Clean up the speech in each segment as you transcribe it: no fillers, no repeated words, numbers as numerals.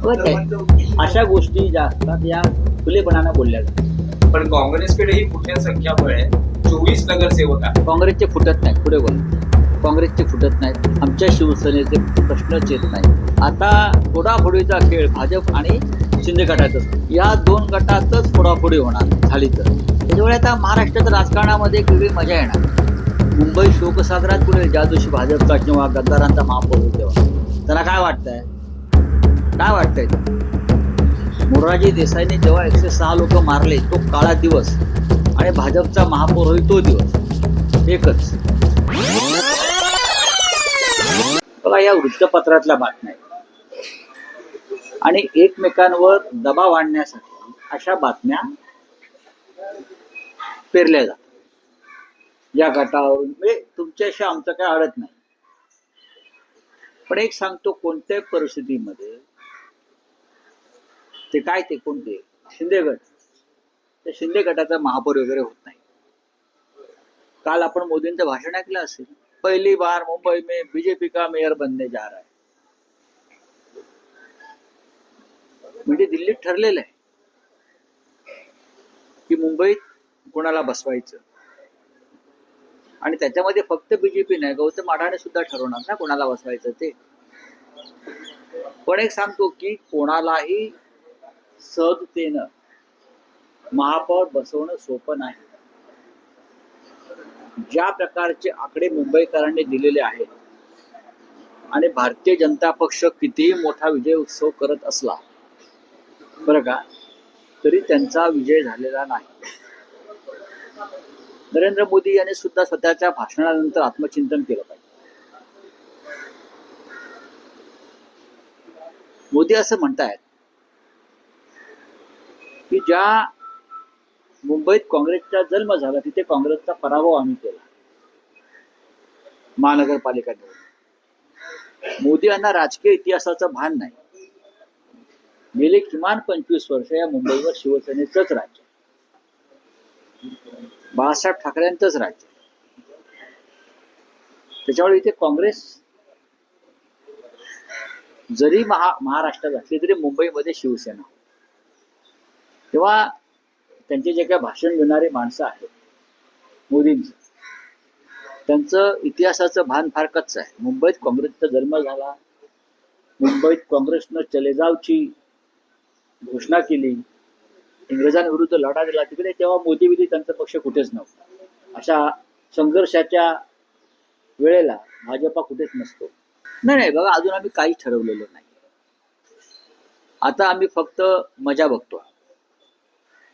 अशा गोष्टी ज्या असतात या खुलेपणानं बोलल्या जातात. पण काँग्रेसकडे ही कुठल्या संख्याबळ आहे? 24 नगरसेवक आहेत. काँग्रेसचे फुटत नाहीत, पुढे बोल. काँग्रेसचे फुटत नाहीत, आमच्या शिवसेनेचे प्रश्नच येत नाही. आता फोडाफोडीचा खेळ भाजप आणि शिंदे गटाचा, या दोन गटातच फोडाफोडी होणार झाली तर. त्याच्यामुळे आता महाराष्ट्राच्या राजकारणामध्ये एक वेगळी मजा येणार. मुंबई शोकसागरात पुढे ज्या दिवशी भाजपचा किंवा गद्दारांचा महापौर होईल तेव्हा त्याला काय वाटतंय, काय वाटतंय? मोरारजी देसाईने जेव्हा 106 लोक मारले तो काळा दिवस, आणि भाजपचा महापौर होईल तो दिवस एकच. बघा, या वृत्तपत्रातल्या बातम्या आणि एकमेकांवर दबाव आणण्यासाठी अशा बातम्या पेरल्या जातात. या गटावरून म्हणजे तुमच्याशी आमचं काय अडत नाही, पण एक सांगतो, कोणत्याही परिस्थितीमध्ये ते काय, ते कोणते शिंदे गट, त्या शिंदे गटाचा महापौर वगैरे होत नाही. काल आपण मोदींचं भाषण ऐकलं असेल, पहिली बार मुंबई में बीजेपी का मेयर बनने जा रहा है. म्हणजे दिल्लीत ठरलेलं आहे की मुंबईत कोणाला बसवायचं, आणि त्याच्यामध्ये फक्त बीजेपी नाही, गौतम अडाणी सुद्धा ठरवणार ना कोणाला बसवायचं ते. पण एक सांगतो की कोणालाही सहजतेनं महापौर बसवणं सोपं नाही. ज्या प्रकारचे आकडे मुंबईकरांनी दिलेले आहेत, आणि भारतीय जनता पक्ष कितीही मोठा विजय उत्सव करत असला बरं का, तरी त्यांचा विजय झालेला नाही. नरेंद्र मोदी यांनी सुद्धा स्वतःच्या भाषणानंतर आत्मचिंतन केलं पाहिजे. मोदी असं म्हणतायत की ज्या मुंबईत काँग्रेसचा जन्म झाला तिथे काँग्रेसचा पराभव आम्ही केला महानगरपालिका निवडणूक. मोदी यांना राजकीय इतिहासाचं भान नाही. गेले किमान 25 वर्ष या मुंबईवर शिवसेनेचंच राज्य, बाळासाहेब ठाकरेंचंच राज्य. त्याच्यामुळे इथे काँग्रेस जरी महाराष्ट्रात असली तरी मुंबईमध्ये शिवसेना. तेव्हा त्यांचे जे काही भाषण देणारे माणसं आहेत मोदींचं, त्यांचं इतिहासाचं भान फार कच्च आहे. मुंबईत काँग्रेसचा जन्म झाला, मुंबईत काँग्रेसनं चले जावची घोषणा केली, इंग्रजांविरुद्ध लढा दिला तिकडे, तेव्हा मोदी विधी त्यांचा पक्ष कुठेच नव्हता. अशा संघर्षाच्या वेळेला भाजपा कुठेच नसतो. नाही, बघा, अजून आम्ही काही ठरवलेलं नाही. आता आम्ही फक्त मजा बघतो.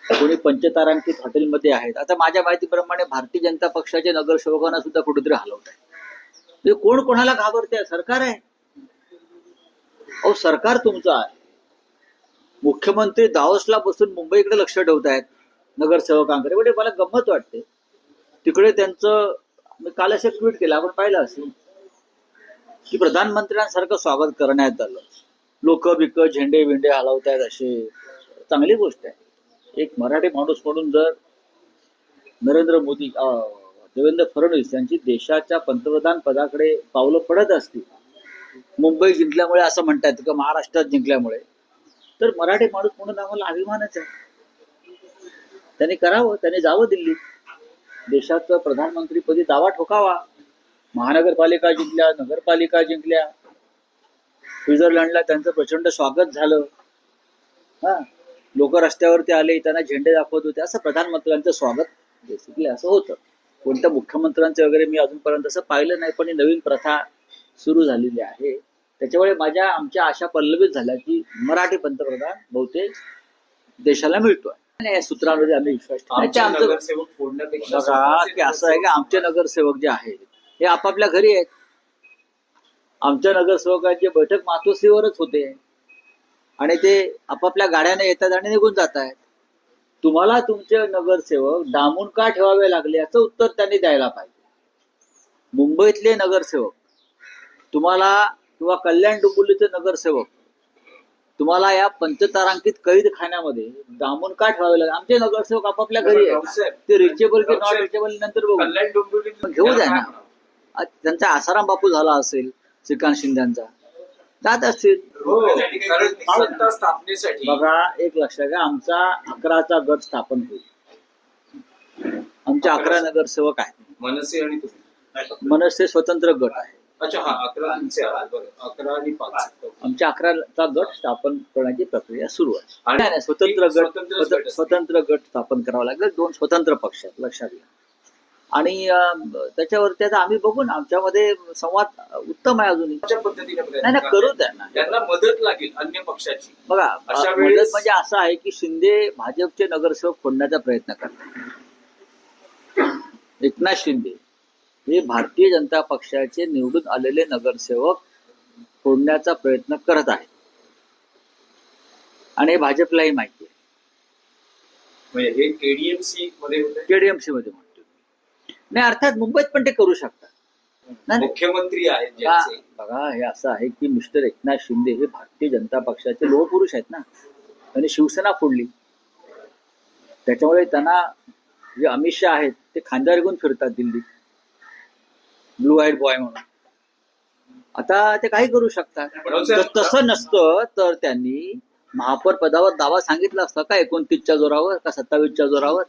कोणी पंचतारांकित हॉटेलमध्ये आहेत. आता माझ्या माहितीप्रमाणे भारतीय जनता पक्षाच्या नगरसेवकांना सुद्धा कुठेतरी हलवत आहे. कोण कोणाला घाबरते? सरकार आहे. अहो, सरकार तुमचं आहे. मुख्यमंत्री दावोसला बसून मुंबईकडे लक्ष ठेवतायत नगरसेवकांकडे. म्हणजे मला गंमत वाटते. तिकडे त्यांचं, मी काल असं ट्विट केलं, आपण पाहिलं असेल की प्रधानमंत्र्यांसारखं स्वागत करण्यात आलं. लोक बिक झेंडे विंडे हलवतायत, असे चांगली गोष्ट आहे. एक मराठी माणूस म्हणून जर नरेंद्र मोदी, देवेंद्र फडणवीस यांची देशाच्या पंतप्रधान पदाकडे पावलं पडत असतील, मुंबई जिंकल्यामुळे असं म्हणतात किंवा महाराष्ट्रात जिंकल्यामुळे, तर मराठी माणूस म्हणून आम्हाला अभिमानच आहे. त्यांनी करावं, त्यांनी जावं दिल्लीत, देशाचं प्रधानमंत्रीपदी दावा ठोकावा. महानगरपालिका जिंकल्या, नगरपालिका जिंकल्या, स्वित्झर्लंडला त्यांचं प्रचंड स्वागत झालं. लोक रस्त्यावरती आले, त्यांना झेंडे दाखवत होते. असं प्रधानमंत्र्यांचं स्वागत बेसिकली असं होतं. कोणत्या मुख्यमंत्र्यांचं वगैरे मी अजूनपर्यंत असं पाहिलं नाही, पण ही नवीन प्रथा सुरू झालेली आहे. त्याच्यामुळे आमच्या आशा पल्लवित झाल्या की मराठी पंतप्रधान बहुतेक देशाला मिळतोय. या सूत्रांमध्ये आम्ही विश्वास ठेवतो. बघा की असं आहे की आमचे नगरसेवक जे आहेत हे आपापल्या घरी आहेत. आमच्या नगरसेवकांची बैठक मातोश्रीवरच होते, आणि ते आपापल्या गाड्याने येतात आणि निघून जात आहेत. तुम्हाला तुमचे नगरसेवक डांबून का ठेवावे लागले याचं उत्तर त्यांनी द्यायला पाहिजे. मुंबईतले नगरसेवक तुम्हाला, किंवा कल्याण डोंबिवलीचे नगरसेवक तुम्हाला या पंचतारांकित कैद खाण्यामध्ये डांबून का ठेवावे लागले? आमचे नगरसेवक आपापल्या घरी आहेत. ते रिचेबल की नॉट रिचेबल नंतर बघू, घेऊ द्या ना. त्यांचा आसाराम बापू झाला असेल, श्रीकांत शिंदेचा, जात असतील. हो, कारण सत्ता स्थापनेसाठी बघा, एक लक्षात घ्या, आमचा 11चा गट स्थापन होईल. आमचे 11 नगरसेवक आहेत. मनसे आणि तुम्ही. मनसे स्वतंत्र गट आहे. अच्छा, हा 11 तुमचे आहेत. बरं, 11 आणि 5. आमच्या 11चा गट स्थापन करण्याची प्रक्रिया सुरू आहे. आणि नाही, नाही, स्वतंत्र एक गट स्वतंत्रच गट असतो. स्वतंत्र गट स्थापन करावा लागेल. 2 स्वतंत्र पक्ष आहेत, लक्षात घ्या. आणि त्याच्यावरती आता आम्ही बघू ना, आमच्यामध्ये संवाद उत्तम आहे अजूनही. अशा पद्धतीने नाही नाही, करू द्या ना. त्यांना मदत लागेल अन्य पक्षाची. बघा, अशा मदत वेळेस- म्हणजे असं आहे की शिंदे भाजपचे नगरसेवक फोडण्याचा प्रयत्न करतात. एकनाथ शिंदे हे भारतीय जनता पक्षाचे निवडून आलेले नगरसेवक फोडण्याचा प्रयत्न करत आहेत. आणि हे भाजपलाही माहिती आहे. म्हणजे हे केडीएमसी मध्ये होते. केडीएमसी मध्ये म्हणतो नाही, अर्थात मुंबईत पण ते करू शकतात. नाही, नाही. मुख्यमंत्री आहेत ज्यांचे. बघा, हे असं आहे की मिस्टर एकनाथ शिंदे हे भारतीय जनता पक्षाचे लोह पुरुष आहेत ना. त्यांनी शिवसेना फोडली, त्याच्यामुळे त्यांना जे अमित शहा आहेत ते खांद्यावर घेऊन फिरतात दिल्लीत, ब्लू व्हाईट बॉय म्हणून. आता ते काही करू शकतात. तसं नसतं तर त्यांनी महापौर पदावर दावा सांगितला असता का 29च्या जोरावर का 27च्या जोरावर?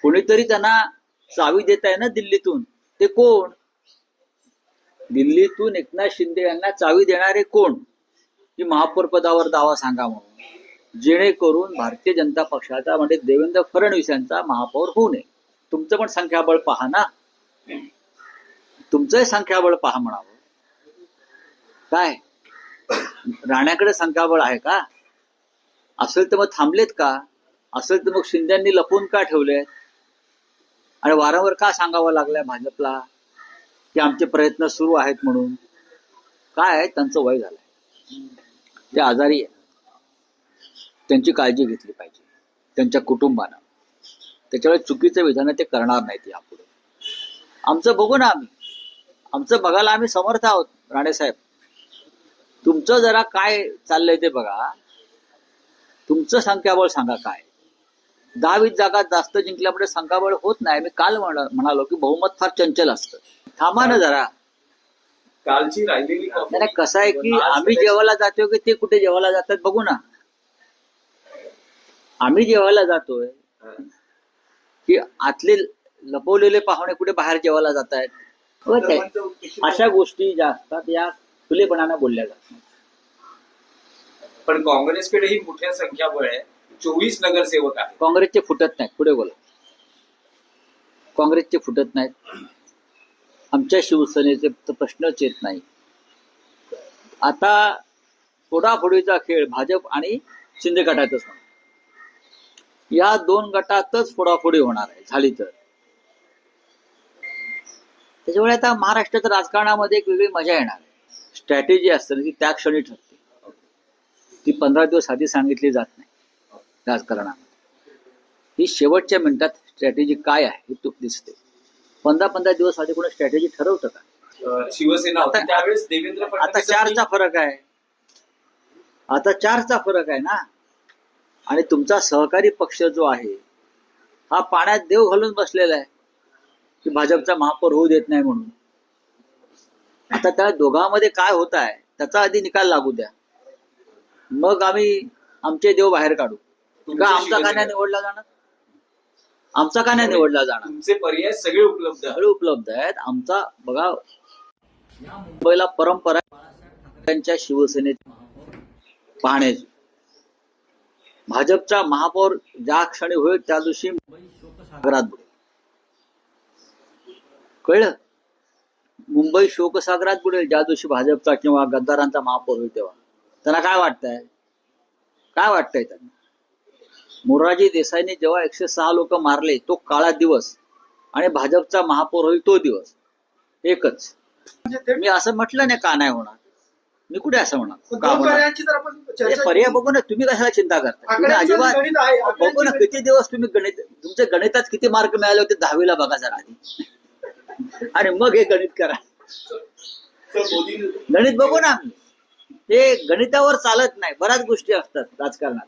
कोणीतरी त्यांना चावी देत आहे ना दिल्लीतून. ते कोण? दिल्लीतून एकनाथ शिंदे यांना चावी देणारे कोण? की महापौर पदावर दावा सांगा म्हणून, जेणेकरून भारतीय जनता पक्षाचा म्हणजे देवेंद्र फडणवीस यांचा महापौर होऊ नये. तुमचं पण संख्याबळ पहा ना, तुमचंही संख्याबळ पहा म्हणावं. काय राण्याकडे संख्याबळ आहे का? असेल तर मग थांबलेत का? असेल तर मग शिंद्यांनी लपवून का ठेवले? आणि वारंवार का सांगावं लागलंय भाजपला की आमचे प्रयत्न सुरू आहेत म्हणून? काय आहे, त्यांचं वय झालंय, ते आजारी आहे, त्यांची काळजी घेतली पाहिजे त्यांच्या कुटुंबानं. त्याच्यामुळे चुकीचं विधान ते करणार नाहीत यापुढे. आमचं बघू ना, आमचं बघायला आम्ही समर्थ आहोत. राणेसाहेब, तुमचं जरा काय चाललंय ते बघा. तुमचं संख्याबळ सांगा काय. 10-20 जागा जास्त जिंकल्यामुळे संख्याबळ होत नाही. मी काल म्हणालो की बहुमत फार चंचल असतं. थांबा ना जरा. कालची राहिलेली नाही, कसं आहे की आम्ही जेवायला जातोय की ते कुठे जेवायला जातात बघू ना. आम्ही जेवायला जातोय की आतले लपवलेले पाहुणे कुठे बाहेर जेवायला जात आहेत. अशा गोष्टी ज्या असतात या खुलेपणाने बोलल्या जातात. पण काँग्रेसकडेही मोठ्या संख्याबळ आहे. 24 नगरसेवक आहेत. काँग्रेसचे फुटत नाहीत. पुढे बोला. काँग्रेसचे फुटत नाहीत. आमच्या शिवसेनेचे तर प्रश्नच येत नाही. आता फोडाफोडीचा खेळ भाजप आणि शिंदे गटातच होणार. या 2 गटातच फोडाफोडी होणार आहे झाली तर. त्याच्यामुळे आता महाराष्ट्राच्या राजकारणामध्ये एक वेगळी मजा येणार आहे. स्ट्रॅटेजी असते ती त्या क्षणी ठरते. ती 15 दिवस आधी सांगितली जात नाही राजकारणामध्ये. ही शेवटच्या मिनिटात स्ट्रॅटेजी काय आहे हे दिसते. 15 दिवस आधी कोणी स्ट्रॅटेजी ठरवतं का? शिवसेना होती त्यावेळेस देवेंद्र आता फडणवीस 4चा फरक आहे. आता 4चा फरक आहे ना. आणि तुमचा सहकारी पक्ष जो आहे हा पाण्यात देव घालून बसलेला आहे की भाजपचा महापौर होऊ देत नाही म्हणून. आता त्या दोघांमध्ये काय होत आहे त्याचा आधी निकाल लागू द्या, मग आम्ही आमचे देव बाहेर काढू. का आमचा का नाही निवडला जाणार? आमचा का नाही निवडला जाणार? तुमचे पर्याय सगळे उपलब्ध आहेत. सगळे उपलब्ध आहेत. आमचा बघा, मुंबईला परंपरा त्यांच्या शिवसेनेचे पाहण्याची. भाजपचा महापौर ज्या क्षणी होईल त्या दिवशी मुंबई शोकसागरात बुडेल. कळलं? मुंबई शोकसागरात बुडेल ज्या दिवशी भाजपचा किंवा गद्दारांचा महापौर होईल तेव्हा. त्यांना काय वाटतंय? काय वाटतंय त्यांना? मोरारजी देसाईने जेव्हा 106 लोक मारले तो काळा दिवस आणि भाजपचा महापौर होईल तो दिवस एकच. मी असं म्हटलं नाही का नाही होणार. मी कुठे असं म्हणणार का होणार? पर्याय बघू ना. तुम्ही कशाला चिंता करता? तुम्ही अजिबात बघू ना. किती दिवस तुम्ही गणित, तुमचे गणितात किती मार्क मिळाले होते 10वीला बघा जरा आधी, आणि मग हे गणित करा. गणित बघू ना. ते गणितावर चालत नाही. बऱ्याच गोष्टी असतात राजकारणात.